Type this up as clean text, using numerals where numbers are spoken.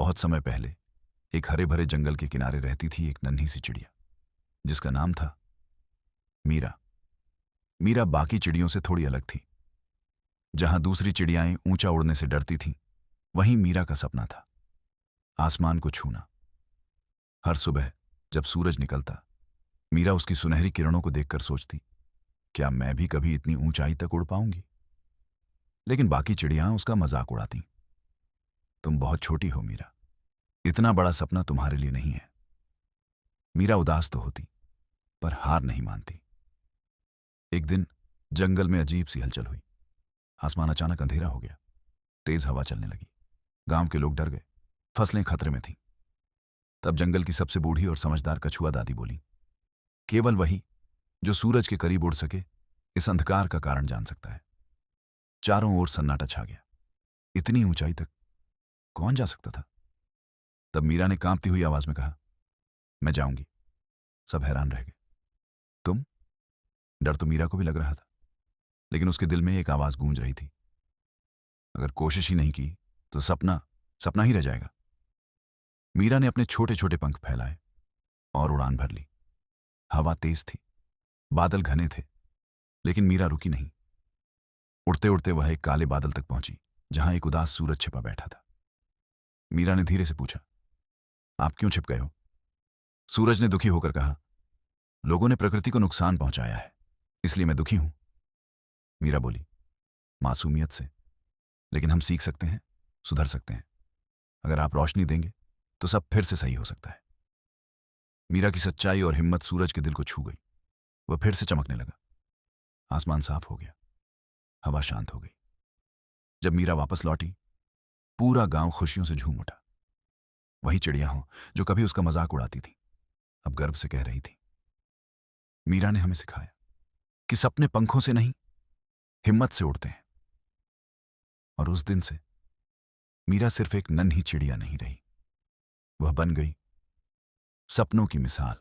बहुत समय पहले एक हरे भरे जंगल के किनारे रहती थी एक नन्ही सी चिड़िया, जिसका नाम था मीरा। मीरा बाकी चिड़ियों से थोड़ी अलग थी। जहां दूसरी चिड़ियाएं ऊंचा उड़ने से डरती थीं, वहीं मीरा का सपना था आसमान को छूना। हर सुबह जब सूरज निकलता, मीरा उसकी सुनहरी किरणों को देखकर सोचती, क्या मैं भी कभी इतनी ऊंचाई तक उड़ पाऊंगी। लेकिन बाकी चिड़ियां उसका मजाक उड़ाती, तुम बहुत छोटी हो मीरा, इतना बड़ा सपना तुम्हारे लिए नहीं है। मीरा उदास तो होती, पर हार नहीं मानती। एक दिन जंगल में अजीब सी हलचल हुई। आसमान अचानक अंधेरा हो गया, तेज हवा चलने लगी। गांव के लोग डर गए, फसलें खतरे में थीं। तब जंगल की सबसे बूढ़ी और समझदार कछुआ दादी बोली, केवल वही जो सूरज के करीब उड़ सके इस अंधकार का कारण जान सकता है। चारों ओर सन्नाटा छा गया। इतनी ऊंचाई तक कौन जा सकता था? तब मीरा ने कांपती हुई आवाज में कहा, मैं जाऊंगी। सब हैरान रह गए। तुम? डर तो मीरा को भी लग रहा था, लेकिन उसके दिल में एक आवाज गूंज रही थी, अगर कोशिश ही नहीं की तो सपना सपना ही रह जाएगा। मीरा ने अपने छोटे छोटे पंख फैलाए और उड़ान भर ली। हवा तेज थी, बादल घने थे, लेकिन मीरा रुकी नहीं। उड़ते उड़ते वह एक काले बादल तक पहुंची, जहां एक उदास सूरज छिपा बैठा था। मीरा ने धीरे से पूछा, आप क्यों छिप गए हो? सूरज ने दुखी होकर कहा, लोगों ने प्रकृति को नुकसान पहुंचाया है, इसलिए मैं दुखी हूं। मीरा बोली, मासूमियत से, लेकिन हम सीख सकते हैं, सुधर सकते हैं। अगर आप रोशनी देंगे तो सब फिर से सही हो सकता है। मीरा की सच्चाई और हिम्मत सूरज के दिल को छू गई। वह फिर से चमकने लगा। आसमान साफ हो गया, हवा शांत हो गई। जब मीरा वापस लौटी, पूरा गांव खुशियों से झूम उठा। वही चिड़िया हो जो कभी उसका मजाक उड़ाती थी, अब गर्व से कह रही थी, मीरा ने हमें सिखाया कि सपने पंखों से नहीं, हिम्मत से उड़ते हैं। और उस दिन से मीरा सिर्फ एक नन्ही चिड़िया नहीं रही, वह बन गई सपनों की मिसाल।